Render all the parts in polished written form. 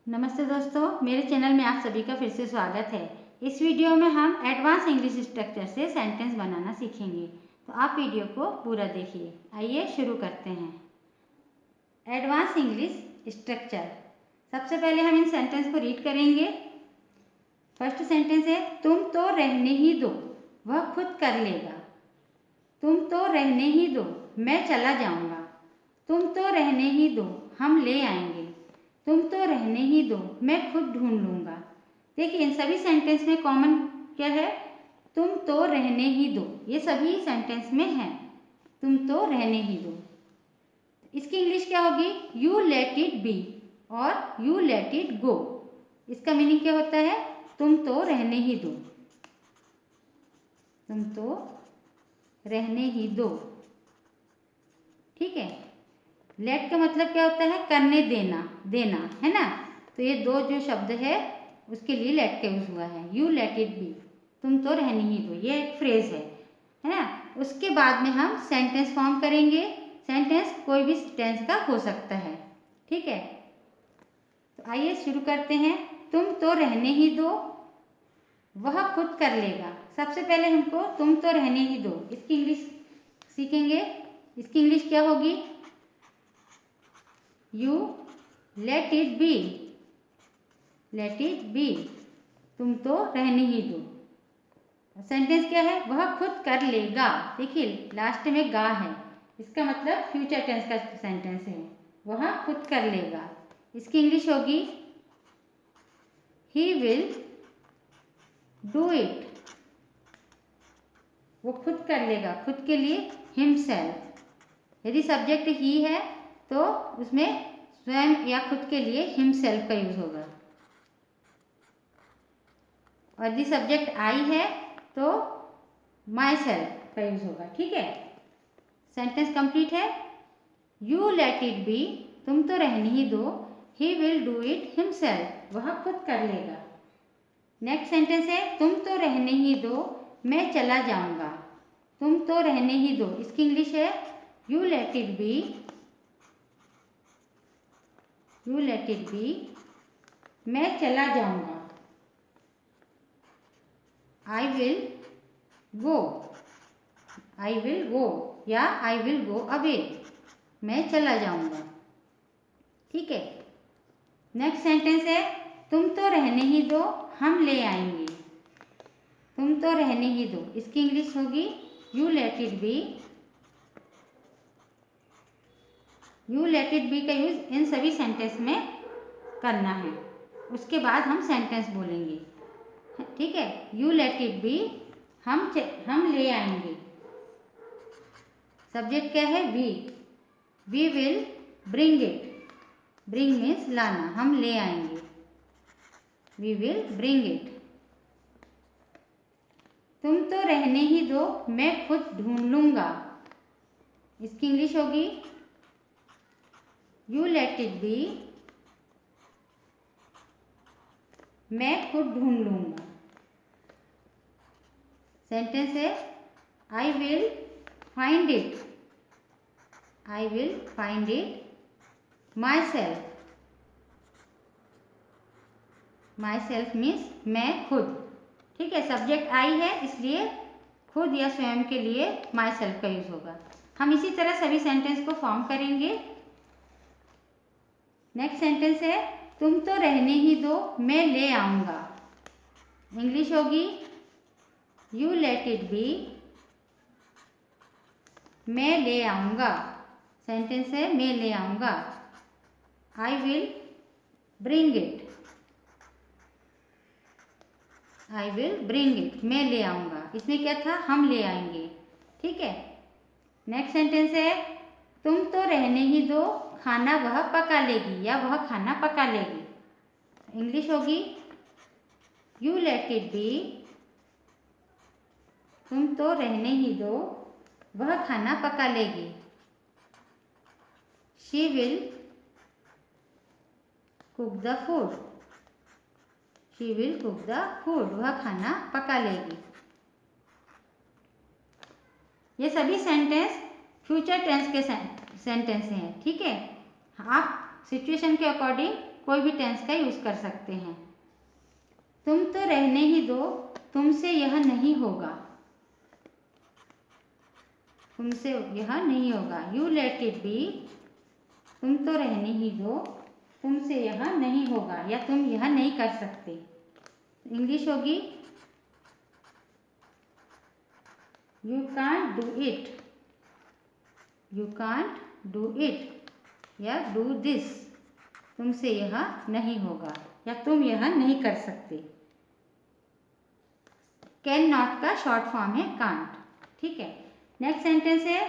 नमस्ते दोस्तों, मेरे चैनल में आप सभी का फिर से स्वागत है। इस वीडियो में हम एडवांस इंग्लिश स्ट्रक्चर से सेंटेंस बनाना सीखेंगे, तो आप वीडियो को पूरा देखिए। आइए शुरू करते हैं। Advance English structure. सबसे पहले हम इन सेंटेंस को रीड करेंगे। फर्स्ट सेंटेंस है, तुम तो रहने ही दो, वह खुद कर लेगा। तुम तो रहने ही दो, मैं चला जाऊंगा। तुम तो रहने ही दो, हम ले आएंगे। तुम तो रहने ही दो, मैं खुद ढूंढ लूंगा। देखिए, इन सभी सेंटेंस में कॉमन क्या है? तुम तो रहने ही दो, ये सभी सेंटेंस में है। तुम तो रहने ही दो। इसकी इंग्लिश क्या होगी? यू लेट इट बी और यू लेट इट गो। इसका मीनिंग क्या होता है? तुम तो रहने ही दो, तुम तो रहने ही दो। ठीक है। लेट का मतलब क्या होता है? करने देना, देना, है ना। तो ये दो जो शब्द है उसके लिए लेट का यूज हुआ है। यू लेट इट बी, तुम तो रहने ही दो, ये एक फ्रेज है ना। उसके बाद में हम सेंटेंस फॉर्म करेंगे। सेंटेंस कोई भी टेंस का हो सकता है। ठीक है, तो आइए शुरू करते हैं। तुम तो रहने ही दो, वह खुद कर लेगा। सबसे पहले हमको तुम तो रहने ही दो, इसकी इंग्लिश सीखेंगे। इसकी इंग्लिश क्या होगी? You let it B, late it be, तुम तो रहने ही दो। सेंटेंस क्या है? वह खुद कर लेगा। देखिए, लास्ट में गा है, इसका मतलब फ्यूचर टेंस का सेंटेंस है। वह खुद कर लेगा। इसकी इंग्लिश होगी ही विल डू इट, वो खुद कर लेगा, खुद के लिए हिमसेल्फ। यदि सब्जेक्ट ही है तो उसमें स्वयं या खुद के लिए हिमसेल्फ का यूज होगा, और यदि सब्जेक्ट आई है तो माई सेल्फ का यूज होगा। ठीक है, सेंटेंस कंप्लीट है। यू लेट इट बी, तुम तो रहने ही दो। He will do it himself, वह खुद कर लेगा। नेक्स्ट सेंटेंस है, तुम तो रहने ही दो, मैं चला जाऊंगा। तुम तो रहने ही दो, इसकी इंग्लिश है you let it be, you let it B, मैं चला जाऊंगा। I will go, I will go या आई विल गो अवे, मैं चला जाऊंगा। ठीक है। नेक्स्ट सेंटेंस है, तुम तो रहने ही दो, हम ले आएंगे। तुम तो रहने ही दो, इसकी इंग्लिश होगी you let it be, you let it B का यूज इन सभी सेंटेंस में करना है। उसके बाद हम सेंटेंस बोलेंगे। ठीक है, यू लेट इट बी, हम ले आएंगे। सब्जेक्ट क्या है? We will bring it, bring means लाना, हम ले आएंगे। We will bring it. तुम तो रहने ही दो, मैं खुद ढूंढ लूंगा। इसकी इंग्लिश होगी यू लेट इट बी, मैं खुद ढूंढ लूंगा। सेंटेंस है आई will find it, I will find it my self. My self means मैं खुद। ठीक है, सब्जेक्ट आई है इसलिए खुद या स्वयं के लिए माई सेल्फ का यूज होगा। हम इसी तरह सभी सेंटेंस को फॉर्म करेंगे। नेक्स्ट सेंटेंस है, तुम तो रहने ही दो, मैं ले आऊंगा। इंग्लिश होगी यू लेट इट बी, मैं ले आऊंगा। सेंटेंस है मैं ले आऊंगा। आई will bring it, I will bring it, मैं ले आऊंगा। इसमें क्या था? हम ले आएंगे। ठीक है। नेक्स्ट सेंटेंस है, तुम तो रहने ही दो, खाना वह पका लेगी या वह खाना पका लेगी। इंग्लिश होगी यू लेट इट बी, तुम तो रहने ही दो, वह खाना पका लेगी। She will cook the food, she will cook the food, वह खाना पका लेगी। ये सभी सेंटेंस फ्यूचर टेंस के सेंटेंस हैं। ठीक है, आप सिचुएशन के अकॉर्डिंग कोई भी टेंस का यूज़ कर सकते हैं। तुम तो रहने ही दो, तुमसे यह नहीं होगा। तुमसे यह नहीं होगा। यू लेट इट बी, तुम तो रहने ही दो, तुमसे यह नहीं होगा या तुम यह नहीं कर सकते। इंग्लिश होगी you can't do it, you can't do it या डू दिस, तुमसे यह नहीं होगा या तुम यह नहीं कर सकते। कैन नॉट का शॉर्ट फॉर्म है कांट। ठीक है, नेक्स्ट सेंटेंस है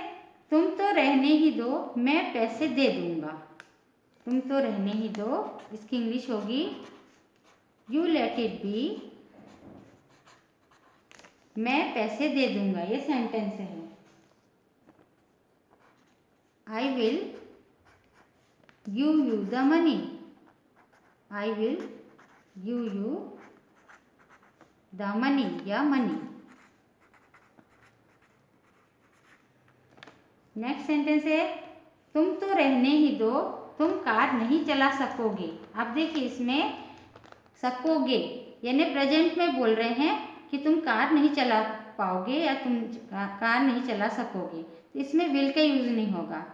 तुम तो रहने ही दो, मैं पैसे दे दूंगा। तुम तो रहने ही दो, इसकी इंग्लिश होगी यू लेट इट बी, मैं पैसे दे दूंगा। ये सेंटेंस है। I will give you the money, I will give you the money या मनी। नेक्स्ट सेंटेंस है तुम तो रहने ही दो, तुम कार नहीं चला सकोगे। अब देखिए इसमें सकोगे यानी प्रेजेंट में बोल रहे हैं कि तुम कार नहीं चला पाओगे या तुम कार नहीं चला सकोगे, तो इसमें विल का यूज नहीं होगा,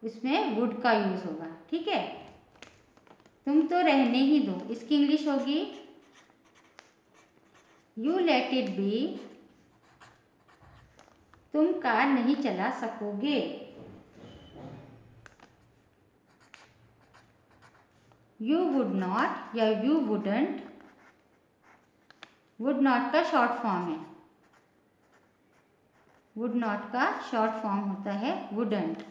इसमें वुड का यूज होगा। ठीक है, तुम तो रहने ही दो, इसकी इंग्लिश होगी यू लेट इट बी, तुम कार नहीं चला सकोगे। यू वुड नॉट या यू वुडंट, वुड नॉट का शॉर्ट फॉर्म है, वुड नॉट का शॉर्ट फॉर्म होता है wouldn't.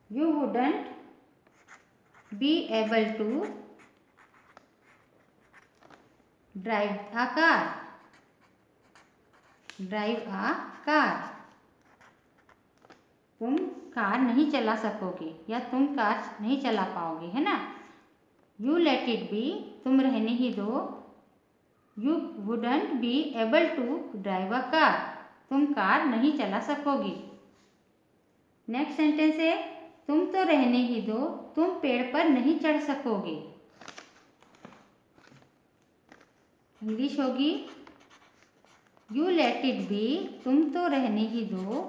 You wouldn't be able to drive a car, drive a car, तुम कार नहीं चला सकोगे या तुम कार नहीं चला पाओगे, है ना। यू लेट इट बी, तुम रहने ही दो, you wouldn't be able to drive a car, तुम कार नहीं चला सकोगे। नेक्स्ट सेंटेंस है तुम तो रहने ही दो, तुम पेड़ पर नहीं चढ़ सकोगे। इंग्लिश होगी यू लेट इट बी, तुम तो रहने ही दो,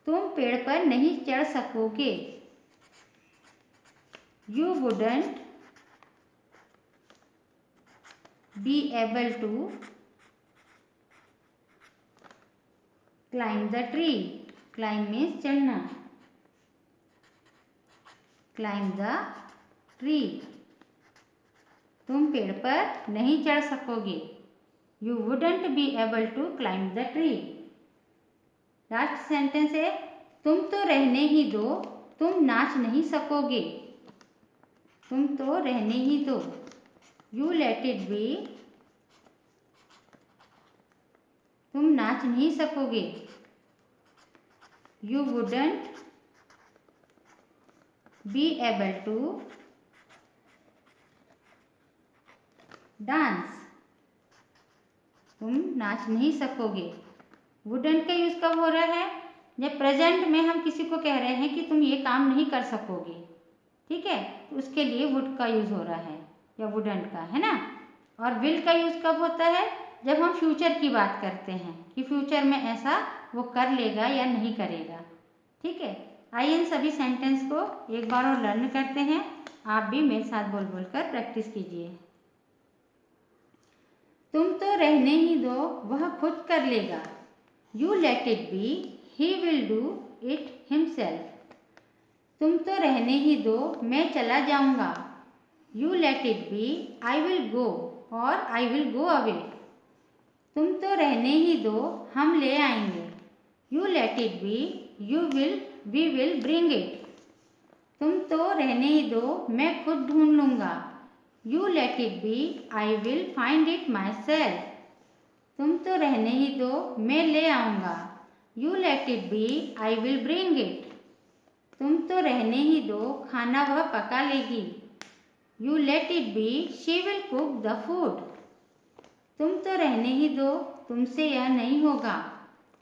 तुम पेड़ पर नहीं चढ़ सकोगे। You wouldn't be able to climb the tree, climb means चढ़ना, क्लाइंब द ट्री, तुम पेड़ पर नहीं चढ़ सकोगे। You wouldn't be able to climb the tree. Last sentence है तुम तो रहने ही दो, तुम नाच नहीं सकोगे। तुम तो रहने ही दो, यू लेट इट बी, तुम नाच नहीं सकोगे। You wouldn't be able to dance, तुम नाच नहीं सकोगे। वुडंट का यूज कब हो रहा है, जब प्रेजेंट में हम किसी को कह रहे हैं कि तुम ये काम नहीं कर सकोगे। ठीक है, तो उसके लिए वुड का यूज हो रहा है या वुडंट का, है ना। और विल का यूज कब होता है, जब हम फ्यूचर की बात करते हैं कि फ्यूचर में ऐसा वो कर लेगा या नहीं करेगा। ठीक है, आइए इन सभी सेंटेंस को एक बार और लर्न करते हैं। आप भी मेरे साथ बोल बोल कर प्रैक्टिस कीजिए। तुम तो रहने ही दो, वह खुद कर लेगा। You let it B, he will do it himself. तुम तो रहने ही दो, मैं चला जाऊंगा। You let it be, I will go और आई विल गो अवे। तुम तो रहने ही दो, हम ले आएंगे। You let it be, we will bring it. तुम तो रहने ही दो, मैं खुद ढूंढ लूंगा। You let it be, I will find it myself. तुम तो रहने ही दो, मैं ले आऊंगा। You let it be, I will bring it. तुम तो रहने ही दो, खाना वह पका लेगी। You let it be, she will cook the food. तुम तो रहने ही दो, तुमसे यह नहीं होगा।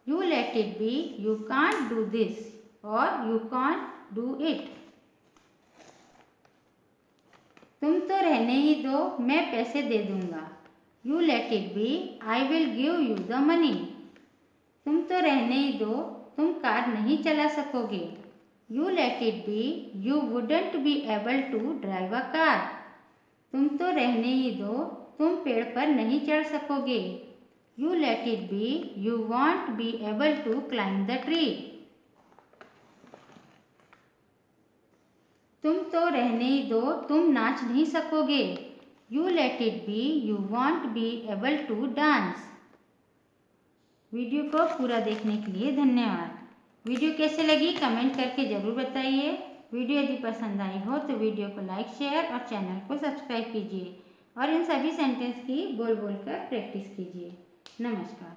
You let it be, you can't do this और यू कांट डू इट। तुम तो रहने ही दो, मैं पैसे दे दूंगा। You let it be, I will give you the money. तुम तो रहने ही दो, तुम कार नहीं चला सकोगे। You let it be, you wouldn't be able to drive a car. तुम तो रहने ही दो, तुम पेड़ पर नहीं चढ़ सकोगे। You let it be, you won't be able to climb the tree. तुम तो रहने ही दो, तुम नाच नहीं सकोगे। You let it be, you won't be able to dance. Video को पूरा देखने के लिए धन्यवाद। वीडियो कैसे लगी कमेंट करके ज़रूर बताइए। वीडियो यदि पसंद आई हो तो वीडियो को लाइक, शेयर और चैनल को सब्सक्राइब कीजिए और इन सभी सेंटेंस की बोल बोल कर प्रैक्टिस कीजिए। नमस्कार।